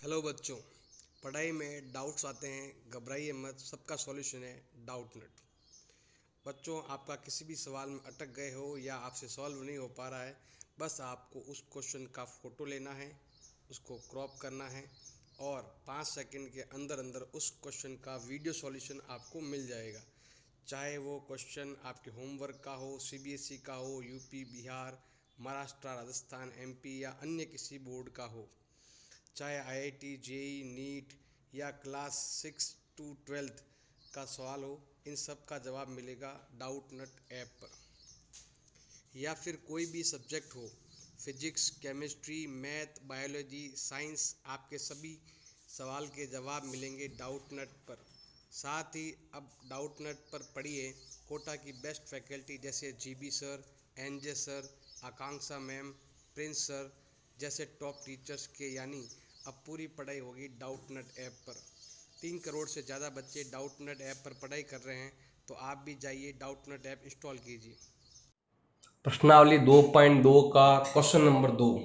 Hello बच्चों। पढ़ाई में डाउट्स आते हैं, घबराइए मत, सबका सॉल्यूशन है डाउटनेट। बच्चों, आपका किसी भी सवाल में अटक गए हो या आपसे सॉल्व नहीं हो पा रहा है, बस आपको उस क्वेश्चन का फ़ोटो लेना है, उसको क्रॉप करना है और 5 सेकंड के अंदर अंदर उस क्वेश्चन का वीडियो सॉल्यूशन आपको मिल जाएगा। चाहे वो क्वेश्चन आपके होमवर्क का हो, सीबीएसई का हो, यूपी, बिहार, महाराष्ट्र, राजस्थान, एमपी या अन्य किसी बोर्ड का हो, चाहे आईआईटी, जेई, नीट या क्लास 6 टू 12 का सवाल हो, इन सब का जवाब मिलेगा डाउटनेट ऐप पर। या फिर कोई भी सब्जेक्ट हो, physics, chemistry, math, biology, science, आपके सभी सवाल के जवाब मिलेंगे डाउटनेट पर। साथ ही अब डाउटनेट पर पढ़िए कोटा की बेस्ट फैकल्टी जैसे जीबी सर, एनजे सर, आकांक्षा मैम, प्रिंस सर जैसे टॉप टीचर्स के, यानी अब पूरी पढ़ाई होगी डाउटनेट ऐप पर। 3 करोड़ से ज़्यादा बच्चे डाउटनेट ऐप पर पढ़ाई कर रहे हैं, तो आप भी जाइए डाउटनेट ऐप इंस्टॉल कीजिए। प्रश्नावली 2.2 का क्वेश्चन नंबर 2,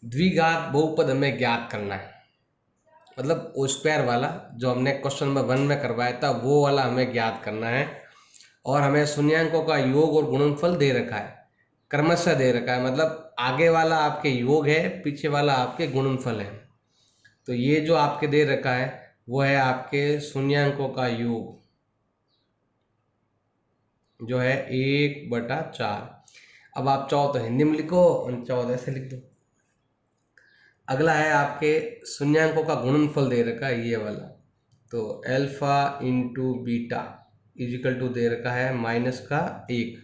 द्विघात बहुपद हमें ज्ञात करना है। मतलब ओ स्क्वायर वाला जो हमने क्वेश्चन नंबर 1 में करवाया था वो वाला हमें ज्ञात करना है। और हमें शून्यांकों का योग और गुणनफल दे रखा है, क्रमशः दे रखा है। मतलब आगे वाला आपके योग है, पीछे वाला आपके गुणनफल है। तो ये जो आपके दे रखा है वो है आपके शून्यांकों का योग, जो है 1/4। अब आप चाहो तो हिंदी में लिखो और चाहो तो ऐसे लिख दो। अगला है आपके शून्यांकों का गुणनफल दे रखा है ये वाला, तो alpha into beta is equal to दे रखा है -1।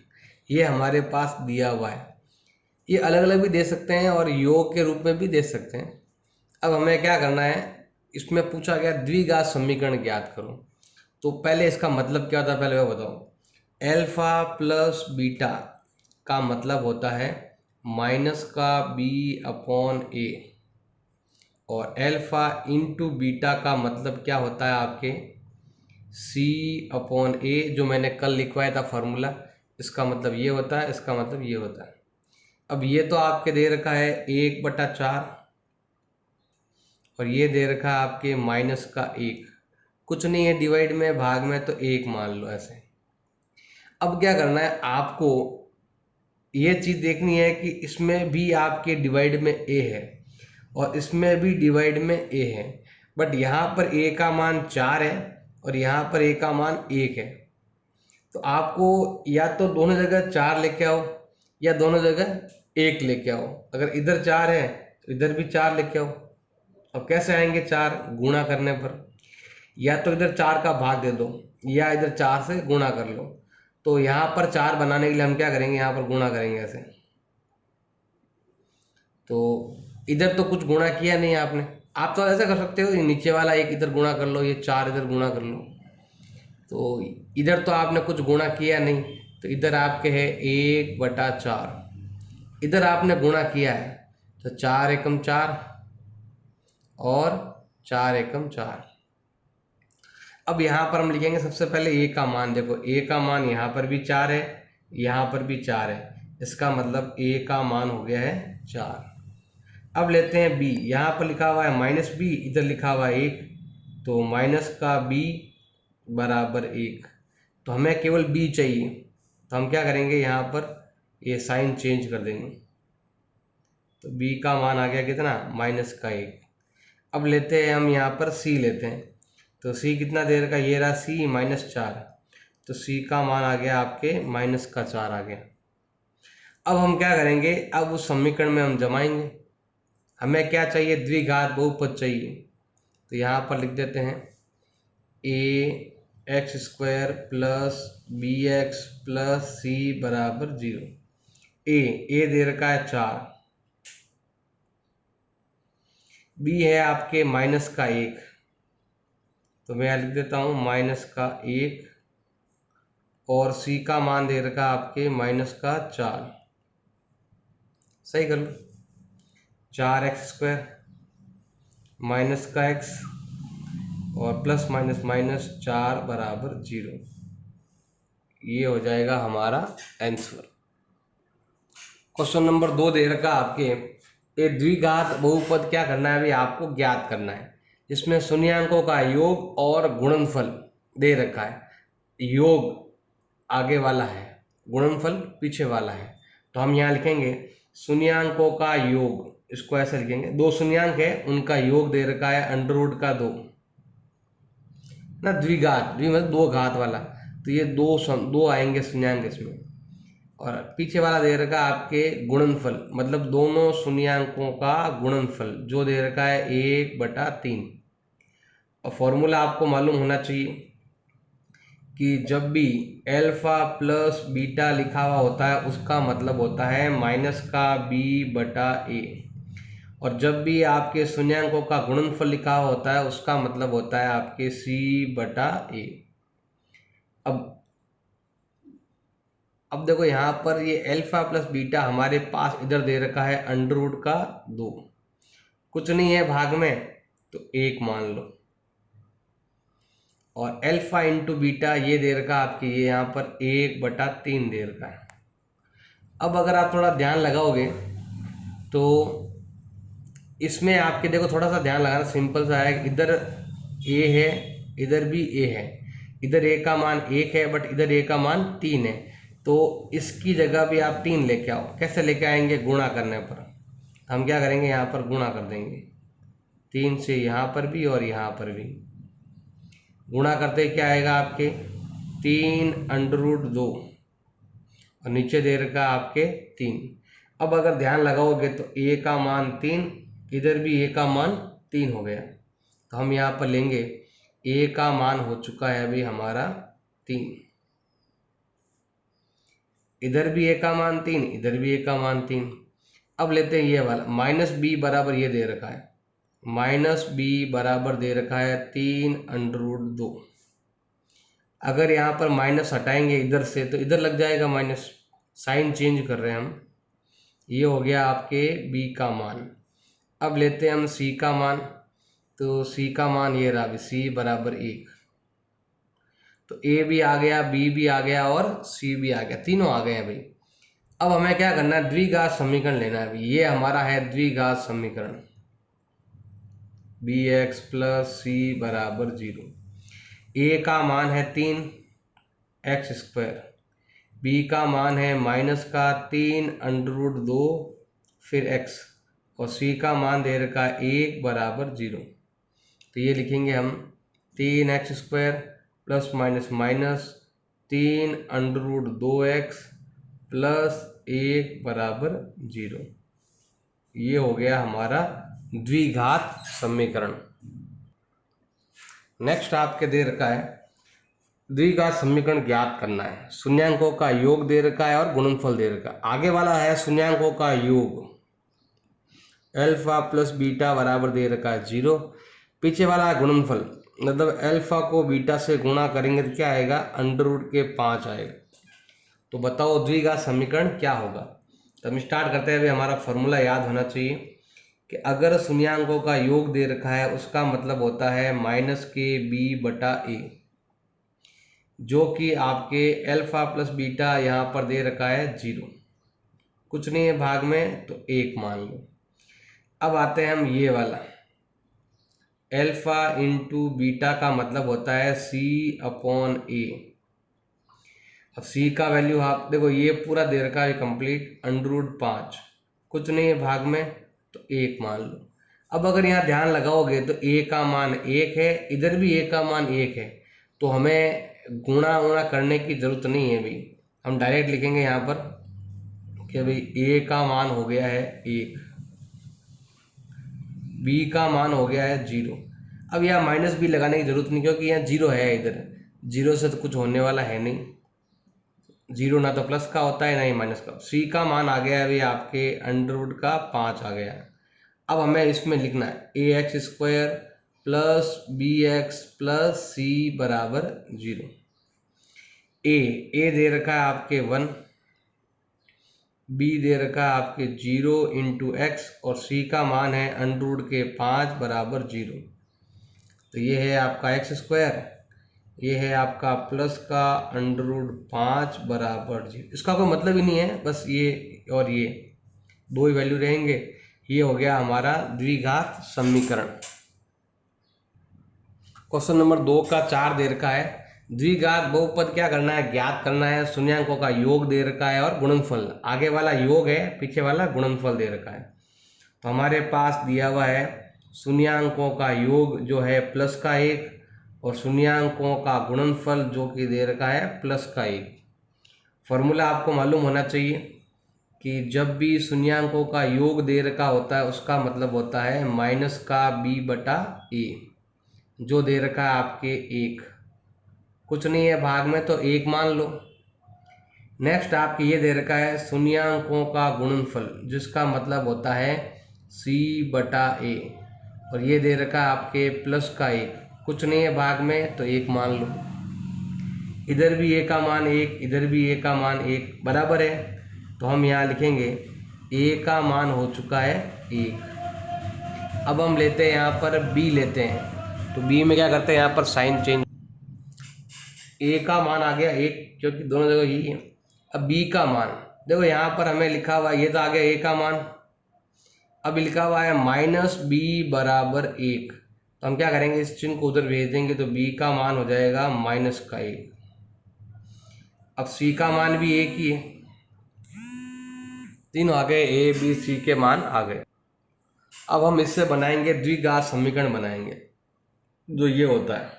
ये हमारे पास दिया हुआ है। ये अलग अलग भी दे सकते हैं और योग के रूप में भी दे सकते हैं। अब हमें क्या करना है, इसमें पूछा गया द्विघात समीकरण ज्ञात करो। तो पहले इसका मतलब क्या होता है पहले वो बताओ। अल्फा प्लस बीटा का मतलब होता है -b/a और अल्फा इंटू बीटा का मतलब क्या होता है आपके c/a, जो मैंने कल लिखवाया था फार्मूला। इसका मतलब ये होता है, इसका मतलब ये होता है। अब ये तो आपके दे रखा है 1/4 और ये दे रखा है आपके -1। कुछ नहीं है, डिवाइड में भाग में तो 1 मान लो ऐसे। अब क्या करना है आपको, ये चीज़ देखनी है कि इसमें भी आपके डिवाइड में a है और इसमें भी डिवाइड में a है, बट यहाँ पर a का मान 4 है और यहाँ पर a का मान 1 है। तो आपको या तो दोनों जगह 4 लेके आओ या दोनों जगह 1 लेके आओ। अगर इधर 4 है तो इधर भी 4 लेके आओ। अब कैसे आएंगे 4? गुणा करने पर। या तो इधर 4 का भाग दे दो या इधर 4 से गुणा कर लो। तो यहाँ पर 4 बनाने के लिए हम क्या करेंगे, यहाँ पर गुणा करेंगे ऐसे। तो इधर तो कुछ गुणा किया नहीं आपने, आप तो ऐसा कर सकते हो, ये नीचे वाला 1 इधर गुणा कर लो, ये 4 इधर गुणा कर लो। तो इधर तो आपने कुछ गुणा किया नहीं, तो इधर आपके है 1/4। इधर आपने गुणा किया है, तो 4 एकम 4 और 4 एकम 4। अब यहाँ पर हम लिखेंगे सबसे पहले a का मान। देखो a का मान यहाँ पर भी 4 है, यहाँ पर भी 4 है, इसका मतलब a का मान हो गया है 4। अब लेते हैं b, यहाँ पर लिखा हुआ है -b, इधर लिखा हुआ है 1, तो माइनस का b बराबर 1। तो हमें केवल b चाहिए, तो हम क्या करेंगे, यहाँ पर ये साइन चेंज कर देंगे। तो b का मान आ गया कितना, -1। अब लेते हैं हम यहाँ पर c लेते हैं, तो c कितना दे रखा, ये रहा c -4, तो c का मान आ गया आपके -4 आ गया। अब हम क्या करेंगे, अब उस समीकरण में हम जमाएंगे। हमें क्या चाहिए, द्विघात बहुपद चाहिए। तो यहाँ पर लिख देते हैं ax² plus bx plus c बराबर 0। a दे रखा है 4, b है आपके -1, तो मैं लिख देता हूँ -1, और c का मान दे रखा आपके -4। सही कर लो, 4x² -x और प्लस माइनस 4 बराबर 0। ये हो जाएगा हमारा आंसर। क्वेश्चन नंबर 2 दे रखा आपके ये द्विघात बहुपद क्या करना है अभी आपको ज्ञात करना है, जिसमें शून्यांकों का योग और गुणनफल दे रखा है। योग आगे वाला है, गुणनफल पीछे वाला है। तो हम यहाँ लिखेंगे शून्यांकों का योग, इसको ऐसे लिखेंगे, दो शून्यांक है उनका योग दे रखा है √2 ना, द्विघात, द्वि मतलब दो घात वाला, तो ये दो आएंगे शून्यांक इसमें, और पीछे वाला दे रखा है आपके गुणनफल, मतलब दोनों शून्यांकों का गुणनफल जो दे रखा है 1/3। और फॉर्मूला आपको मालूम होना चाहिए कि जब भी अल्फा प्लस बीटा लिखा हुआ होता है उसका मतलब होता है -b/a, और जब भी आपके शून्यांकों का गुणनफल लिखा हुआ होता है उसका मतलब होता है आपके c/a। अब देखो यहाँ पर ये अल्फा प्लस बीटा हमारे पास इधर दे रखा है √2, कुछ नहीं है भाग में तो 1 मान लो, और अल्फा इंटू बीटा ये दे रखा है आपके, ये यहाँ पर 1/3 दे रखा है। अब अगर आप थोड़ा ध्यान लगाओगे तो इसमें आपके देखो थोड़ा सा ध्यान लगाना, सिंपल सा है, इधर a है इधर भी a है, इधर a का मान 1 है बट इधर a का मान 3 है, तो इसकी जगह भी आप 3 लेके आओ। कैसे लेके आएंगे? गुणा करने पर। हम क्या करेंगे, यहाँ पर गुणा कर देंगे 3 से, यहाँ पर भी और यहाँ पर भी। गुणा करते क्या आएगा आपके 3√2, और नीचे दे रखा आपके 3। अब अगर ध्यान लगाओगे तो a का मान 3, इधर भी a का मान 3 हो गया, तो हम यहाँ पर लेंगे a का मान हो चुका है अभी हमारा 3, इधर भी a का मान 3, इधर भी a का मान 3। अब लेते हैं ये वाला -b बराबर ये दे रखा है, -b बराबर दे रखा है 3√2। अगर यहाँ पर माइनस हटाएंगे इधर से तो इधर लग जाएगा माइनस, साइन चेंज कर रहे हैं हम। ये हो गया आपके b का मान। अब लेते हैं हम c का मान, तो c का मान ये रहा, c बराबर 1, तो a भी आ गया, b भी आ गया और c भी आ गया, तीनों आ गए हैं भाई। अब हमें क्या करना है, द्विघात समीकरण लेना है। अभी ये हमारा है द्विघात समीकरण, bx + c = 0। a का मान है 3x², b का मान है -3√2 फिर x, और c का मान दे रखा है 1 = 0। तो ये लिखेंगे हम 3x² + -3√2x + 1 = 0। ये हो गया हमारा द्विघात समीकरण। नेक्स्ट आपके दे रखा है द्विघात समीकरण ज्ञात करना है। शून्यांकों का योग दे रखा है और गुणनफल दे रखा है। आगे वाला है शून्यांकों का योग, अल्फा प्लस बीटा बराबर दे रखा है 0। पीछे वाला है गुणनफल, मतलब अल्फा को बीटा से गुणा करेंगे तो क्या आएगा, √5 आएगा। तो बताओ द्विघात समीकरण क्या होगा। तो हम स्टार्ट करते हैं। अभी हमारा फॉर्मूला याद होना चाहिए कि अगर शून्यांकों का योग दे रखा है उसका मतलब होता है -kb/a, जो कि आपके अल्फा प्लस बीटा यहाँ पर दे रखा है 0, कुछ नहीं है भाग में तो 1 मान लो। अब आते हैं हम ये वाला, अल्फा इंटू बीटा का मतलब होता है c/a। अब c का वैल्यू आप देखो, ये पूरा दे रखा है कंप्लीट √5, कुछ नहीं है भाग में तो 1 मान लो। अब अगर यहाँ ध्यान लगाओगे तो a का मान 1 है, इधर भी a का मान 1 है, तो हमें गुणा उणा करने की जरूरत नहीं है भाई। हम डायरेक्ट लिखेंगे यहाँ पर कि भाई a का मान हो गया है 1, b का मान हो गया है 0। अब यहाँ माइनस भी लगाने की जरूरत नहीं, क्योंकि यहाँ 0 है, इधर 0 से तो कुछ होने वाला है नहीं, 0 ना तो प्लस का होता है ना ही माइनस का। c का मान आ गया है अभी आपके √5 आ गया। अब हमें इसमें लिखना है ax² + bx + c = 0। a दे रखा है आपके 1, b दे रखा है आपके 0 × x, और c का मान है √5 = 0। तो ये है आपका x², ये है आपका प्लस का √5 = 0। इसका कोई मतलब ही नहीं है, बस ये और ये दो ही वैल्यू रहेंगे, ये हो गया हमारा द्विघात समीकरण। क्वेश्चन नंबर 2 का 4 दे रखा है। द्विघात बहुपद क्या करना है, ज्ञात करना है। शून्यांकों का योग दे रखा है और गुणनफल, आगे वाला योग है, पीछे वाला गुणनफल दे रखा है। तो हमारे पास दिया हुआ है शून्यांकों का योग जो है +1 और शून्यांकों का गुणनफल जो कि दे रखा है +1। फॉर्मूला आपको मालूम होना चाहिए कि जब भी शून्यांकों का योग दे रखा होता है उसका मतलब होता है -b/a, जो दे रखा है आपके 1। कुछ नहीं है भाग में तो 1 मान लो। नेक्स्ट आपके ये दे रखा है शून्यांकों का गुणनफल, जिसका मतलब होता है c/a, और ये दे रखा है आपके +1। कुछ नहीं है भाग में तो 1 मान लो। इधर भी a का मान 1, इधर भी a का मान 1 बराबर है। तो हम यहाँ लिखेंगे a का मान हो चुका है 1। अब हम लेते हैं यहाँ पर b लेते हैं। तो b में क्या करते हैं, यहाँ पर साइन चेंज, a का मान आ गया 1 क्योंकि दोनों जगह यही है। अब b का मान देखो, यहाँ पर हमें लिखा हुआ है, ये तो आ गया a का मान। अब लिखा हुआ है -b/1, तो हम क्या करेंगे, इस चिन्ह को उधर भेज देंगे तो b का मान हो जाएगा -1। अब c का मान भी 1 ही है, तीनों आ गए, a b c के मान आ गए। अब हम इससे बनाएंगे द्विघात समीकरण बनाएंगे, जो ये होता है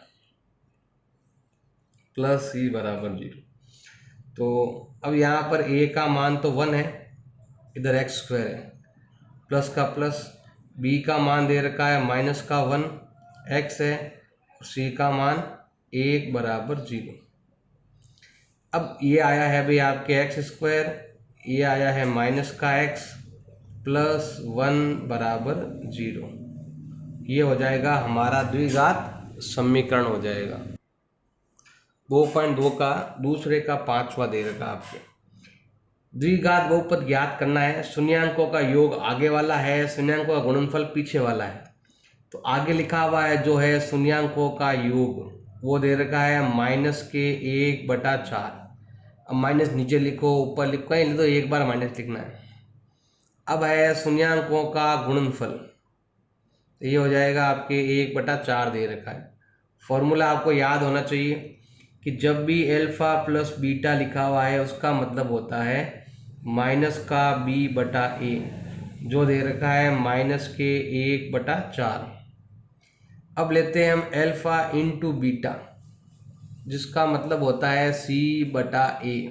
+c = 0। तो अब यहाँ पर a का मान तो 1 है, इधर x² है, प्लस का प्लस, b का मान दे रखा है -1 x है, c का मान 1 = 0। अब ये आया है भाई आपके x², ये आया है -x + 1 = 0। ये हो जाएगा हमारा द्विघात समीकरण हो जाएगा। 2.2 का दूसरे का 5वां दे रखा आपके। द्विघात बहुपद ज्ञात करना है। शून्यांकों का योग आगे वाला है, शून्यांकों का गुणनफल पीछे वाला है। तो आगे लिखा हुआ है जो है शून्यांकों का योग, वो दे रखा है -1/4। अब माइनस नीचे लिखो, ऊपर लिखो, कहीं लिखो, एक बार माइनस लिखना है। अब है शून्यांकों का गुणनफल, तो ये हो जाएगा आपके 1/4 दे रखा है। फॉर्मूला आपको याद होना चाहिए कि जब भी अल्फा प्लस बीटा लिखा हुआ है उसका मतलब होता है -b/a, जो दे रखा है -1/4। अब लेते हैं हम अल्फा इंटू बीटा, जिसका मतलब होता है c/a,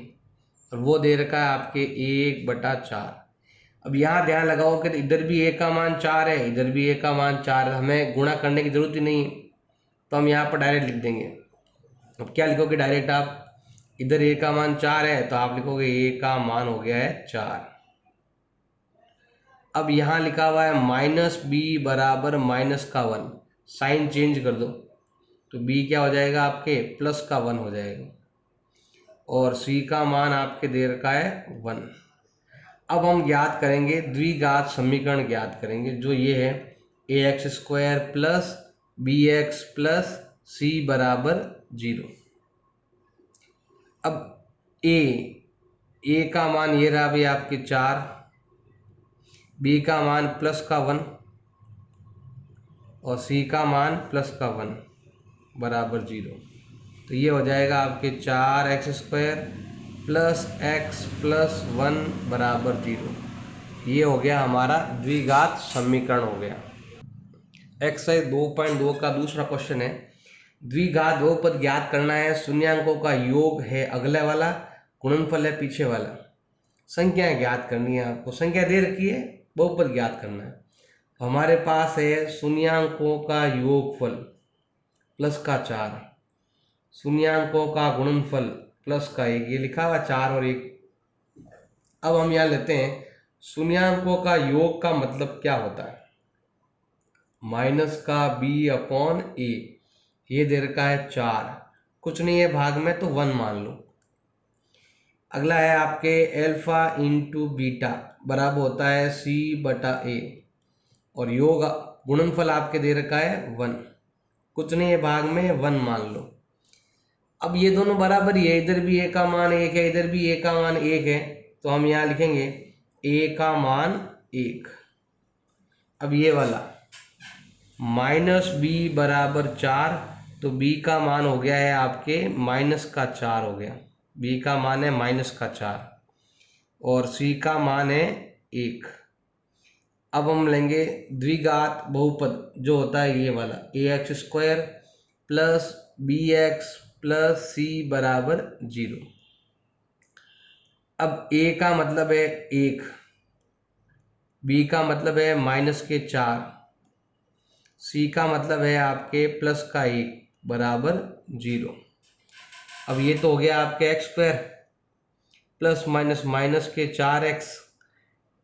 और वो दे रखा है आपके 1/4। अब यहाँ ध्यान लगाओ कि इधर भी a का मान 4 है, इधर भी a का मान 4 है, हमें गुणा करने की जरूरत ही नहीं है, तो हम यहाँ पर डायरेक्ट लिख देंगे। अब क्या लिखोगे डायरेक्ट आप, इधर a का मान 4 है तो आप लिखोगे a का मान हो गया है 4। अब यहाँ लिखा हुआ है -b = -1, साइन चेंज कर दो तो b क्या हो जाएगा आपके +1 हो जाएगा, और c का मान आपके दे रखा है 1। अब हम ज्ञात करेंगे द्विघात समीकरण ज्ञात करेंगे, जो ये है ax² + bx + c = 0। अब a का मान ये रहा भी आपके 4, b का मान +1 और c का मान +1 = 0। तो ये हो जाएगा आपके 4x² + x + 1 = 0। ये हो गया हमारा द्विघात समीकरण हो गया। एक्सरसाइज 2.2 का दूसरा क्वेश्चन है, द्विघात बहुपद ज्ञात करना है। शून्यांकों का योग है अगले वाला, गुणनफल है पीछे वाला। संख्याएं ज्ञात करनी है आपको, संख्या दे रखी है, बहुपद ज्ञात करना है। तो हमारे पास है शून्यांकों का योगफल +4, शून्यांकों का गुणनफल +1, ये लिखा हुआ 4 और 1। अब हम यहाँ लेते हैं शून्यांकों का योग का मतलब क्या होता है, -b/a, ये दे रखा है 4, कुछ नहीं है भाग में तो 1 मान लो। अगला है आपके अल्फा इंटू बीटा बराबर होता है c/a, और योग गुणनफल आपके दे रखा है 1, कुछ नहीं है भाग में 1 मान लो। अब ये दोनों बराबर ही है, इधर भी a का मान 1 है, इधर भी a का मान 1 है, तो हम यहाँ लिखेंगे a का मान 1। अब ये वाला माइनस बी बराबर 4, तो बी का मान हो गया है आपके -4 हो गया। बी का मान है -4 और सी का मान है 1। अब हम लेंगे द्विघात बहुपद जो होता है ये वाला ax² प्लस bx प्लस सी बराबर 0। अब a का मतलब है 1, b का मतलब है -4, c का मतलब है आपके +1 बराबर 0। अब ये तो हो गया आपके x² प्लस -4x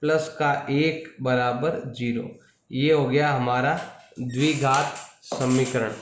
+1 बराबर 0। ये हो गया हमारा द्विघात समीकरण।